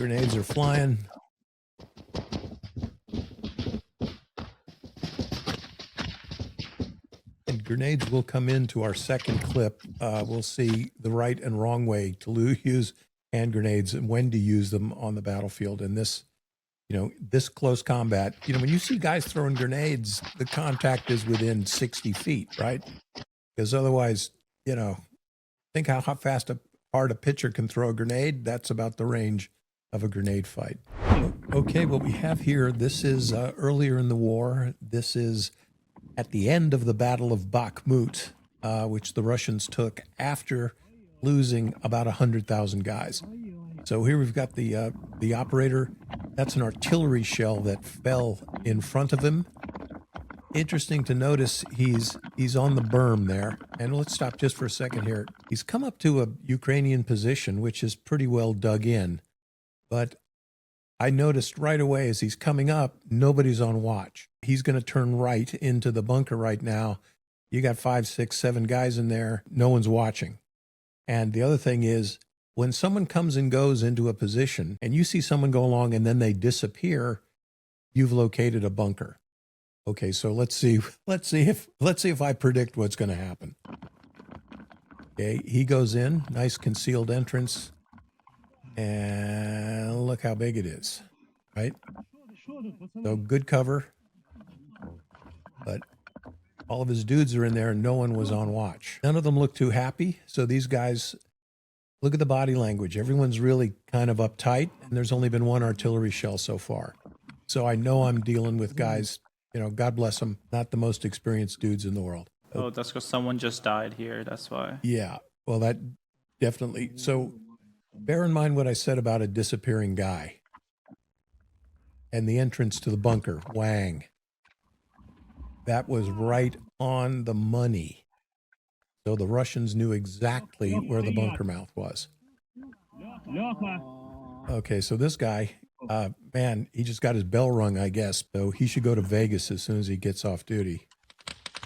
Grenades are flying. And grenades will come into our second clip. We'll see the right and wrong way to use hand grenades and when to use them on the battlefield. And this, this close combat, when you see guys throwing grenades, the contact is within 60 feet, right? Because otherwise, think how hard a pitcher can throw a grenade. That's about the range of a grenade fight. Okay, what we have here, this is earlier in the war. This is at the end of the Battle of Bakhmut, which the Russians took after losing about 100,000 guys. So here we've got the operator. That's an artillery shell that fell in front of him. Interesting to notice he's on the berm there. And let's stop just for a second here. He's come up to a Ukrainian position, which is pretty well dug in. But I noticed right away as he's coming up, nobody's on watch. He's going to turn right into the bunker right now. You got 5, 6, 7 guys in there. No one's watching. And the other thing is, when someone comes and goes into a position and you see someone go along and then they disappear, you've located a bunker. Okay, so let's see if I predict what's going to happen. Okay, he goes in, nice concealed entrance. And look how big it is, right? So good cover, but all of his dudes are in there and no one was on watch. None of them look too happy. So these guys, look at the body language. Everyone's really kind of uptight, and there's only been one artillery shell so far. So I know I'm dealing with guys, God bless them, not the most experienced dudes in the world. Oh, that's because someone just died here. That's why. Yeah, well, that definitely. So bear in mind what I said about a disappearing guy and the entrance to the bunker, Wang. That was right on the money. So the Russians knew exactly where the bunker mouth was. Okay, so this guy, man, he just got his bell rung, I guess. So he should go to Vegas as soon as he gets off duty.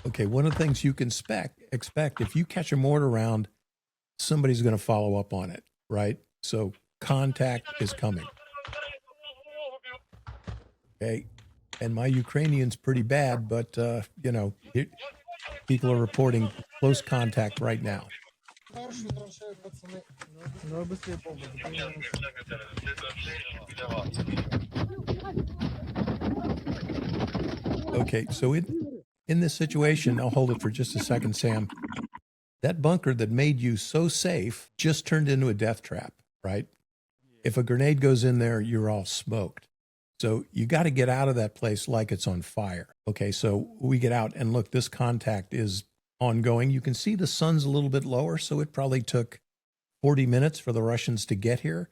Okay, one of the things you can expect, if you catch a mortar round, somebody's going to follow up on it, right? So contact is coming. Okay, and my Ukrainian's pretty bad, but, people are reporting close contact right now. Okay, so in this situation, I'll hold it for just a second, Sam. That bunker that made you so safe just turned into a death trap, right? If a grenade goes in there, you're all smoked. So you got to get out of that place like it's on fire. Okay, so we get out and look, this contact is ongoing. You can see the sun's a little bit lower, so it probably took 40 minutes for the Russians to get here.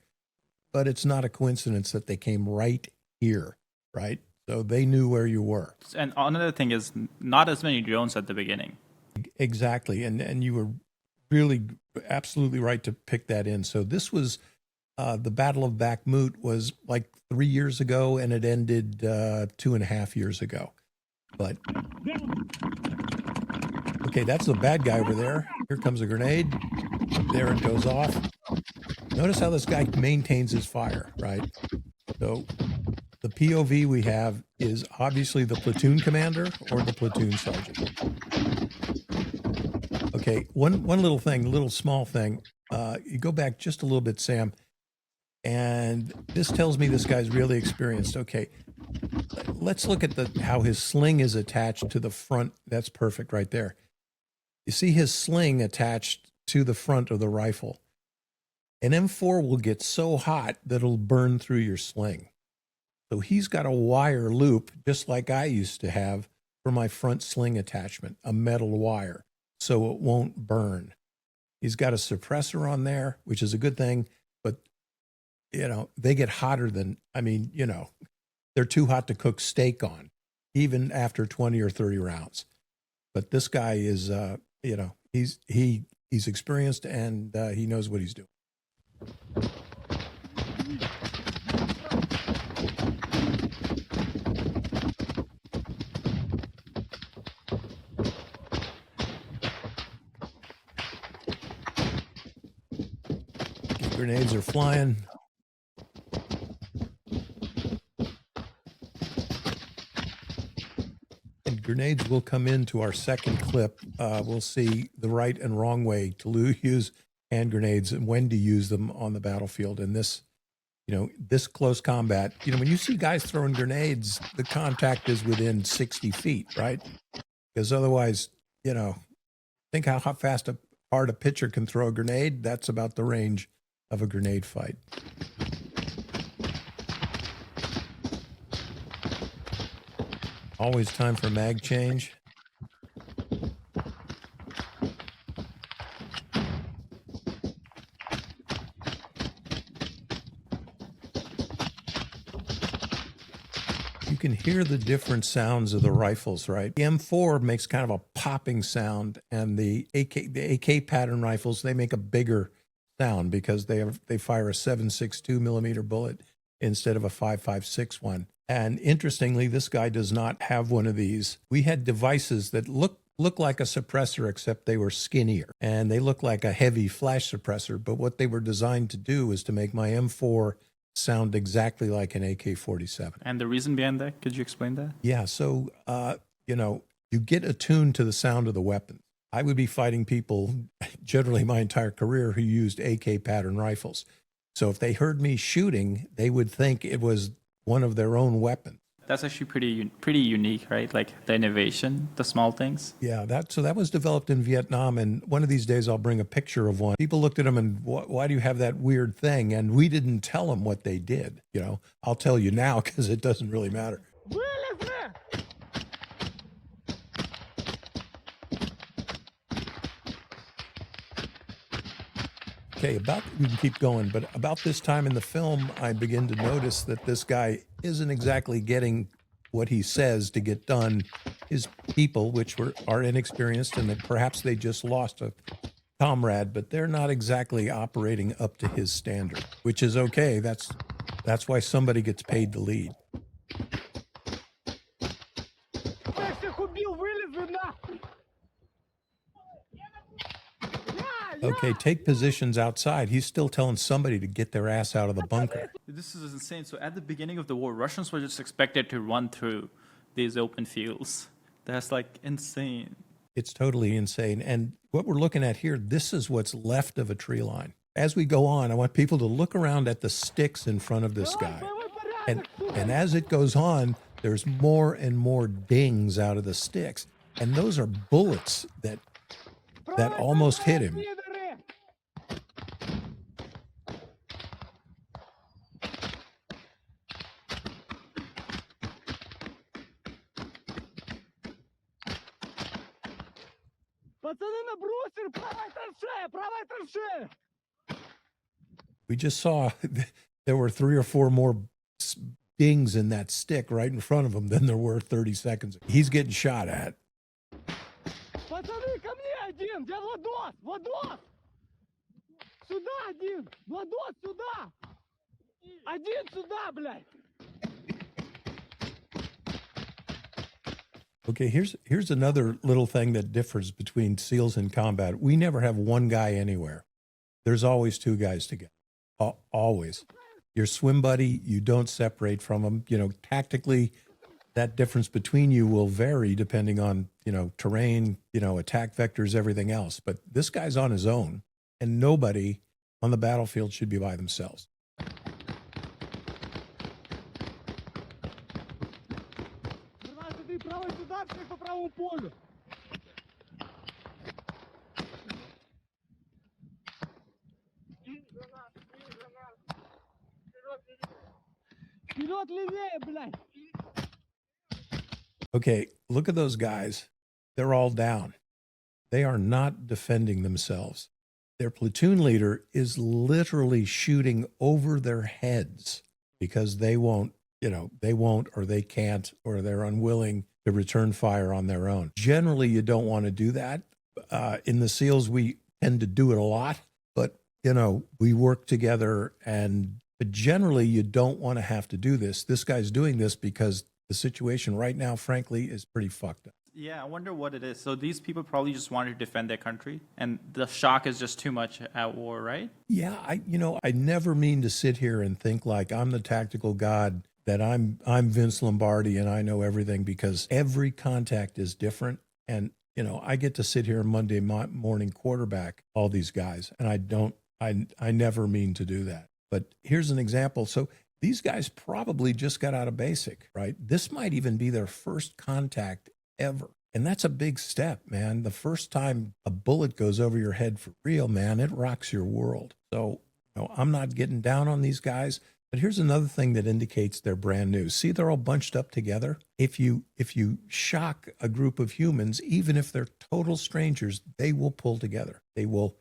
But it's not a coincidence that they came right here, right? So they knew where you were. And another thing is not as many drones at the beginning. Exactly, and you were really absolutely right to pick that in. So this was the Battle of Bakhmut was like 3 years ago, and it ended 2.5 years ago. But okay, that's the bad guy over there. Here comes a grenade. There it goes off. Notice how this guy maintains his fire, right? So the POV we have is obviously the platoon commander or the platoon sergeant. Okay, one little thing, little small thing. You go back just a little bit, Sam, and this tells me this guy's really experienced. Okay, let's look at how his sling is attached to the front. That's perfect right there. You see his sling attached to the front of the rifle. An M4 will get so hot that it'll burn through your sling. So he's got a wire loop, just like I used to have for my front sling attachment, a metal wire, so it won't burn. He's got a suppressor on there, which is a good thing, but, they get hotter than, they're too hot to cook steak on, even after 20 or 30 rounds. But this guy is, he's experienced and he knows what he's doing. Grenades are flying. grenades will come into our second clip. We'll see the right and wrong way to use hand grenades and when to use them on the battlefield. And this, this close combat, when you see guys throwing grenades, the contact is within 60 feet, right? Because otherwise, think how hard a pitcher can throw a grenade. That's about the range of a grenade fight. Always time for mag change. You can hear the different sounds of the rifles, right? The M4 makes kind of a popping sound, and the AK pattern rifles, they make a bigger sound because they fire a 7.62 millimeter bullet instead of a 5.56 one. And interestingly, this guy does not have one of these. We had devices that look like a suppressor, except they were skinnier, and they look like a heavy flash suppressor. But what they were designed to do is to make my M4 sound exactly like an AK-47. And the reason behind that, could you explain that? Yeah, so, you get attuned to the sound of the weapon. I would be fighting people, generally my entire career, who used AK pattern rifles. So if they heard me shooting, they would think it was one of their own weapons. That's actually pretty unique, right? Like the innovation, the small things. Yeah, that was developed in Vietnam, and one of these days I'll bring a picture of one. People looked at them and, why do you have that weird thing? And we didn't tell them what they did. I'll tell you now because it doesn't really matter. Okay, we can keep going, but about this time in the film, I begin to notice that this guy isn't exactly getting what he says to get done. His people, which are inexperienced, and that perhaps they just lost a comrade, but they're not exactly operating up to his standard, which is okay. That's why somebody gets paid to lead. Okay, take positions outside. He's still telling somebody to get their ass out of the bunker. This is insane. So at the beginning of the war, Russians were just expected to run through these open fields. That's like insane. It's totally insane. And what we're looking at here, this is what's left of a tree line. As we go on, I want people to look around at the sticks in front of this guy. And as it goes on, there's more and more dings out of the sticks. And those are bullets that almost hit him. We just saw there were 3 or 4 more dings in that stick right in front of him than there were 30 seconds ago. He's getting shot at. Okay, here's another little thing that differs between SEALs and combat. We never have one guy anywhere. There's always 2 guys together. Always. Your swim buddy, you don't separate from him. Tactically, that difference between you will vary depending on, terrain, attack vectors, everything else. But this guy's on his own, and nobody on the battlefield should be by themselves. Okay, look at those guys. They're all down. They are not defending themselves. Their platoon leader is literally shooting over their heads because they won't or they can't or they're unwilling to return fire on their own. Generally, you don't want to do that. In the SEALs, we tend to do it a lot, but we work together, but generally you don't want to have to do this. This guy's doing this because the situation right now, frankly, is pretty fucked up. Yeah, I wonder what it is. So these people probably just wanted to defend their country, and the shock is just too much at war, right? Yeah, I never mean to sit here and think like I'm the tactical god that I'm Vince Lombardi and I know everything, because every contact is different. And, I get to sit here Monday morning quarterback all these guys, and I never mean to do that. But here's an example. So these guys probably just got out of basic, right? This might even be their first contact ever. And that's a big step, man. The first time a bullet goes over your head for real, man, it rocks your world. So, I'm not getting down on these guys. But here's another thing that indicates they're brand new. See, they're all bunched up together. If you shock a group of humans, even if they're total strangers, they will pull together. They will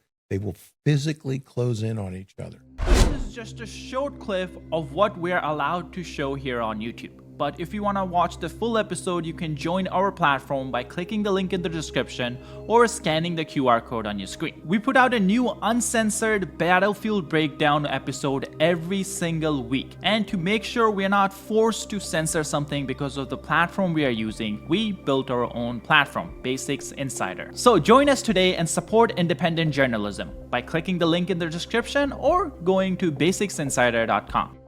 physically close in on each other. This is just a short clip of what we're allowed to show here on YouTube. But if you want to watch the full episode, you can join our platform by clicking the link in the description or scanning the QR code on your screen. We put out a new uncensored battlefield breakdown episode every single week. And to make sure we're not forced to censor something because of the platform we are using, we built our own platform, Basics Insider. So join us today and support independent journalism by clicking the link in the description or going to basicsinsider.com.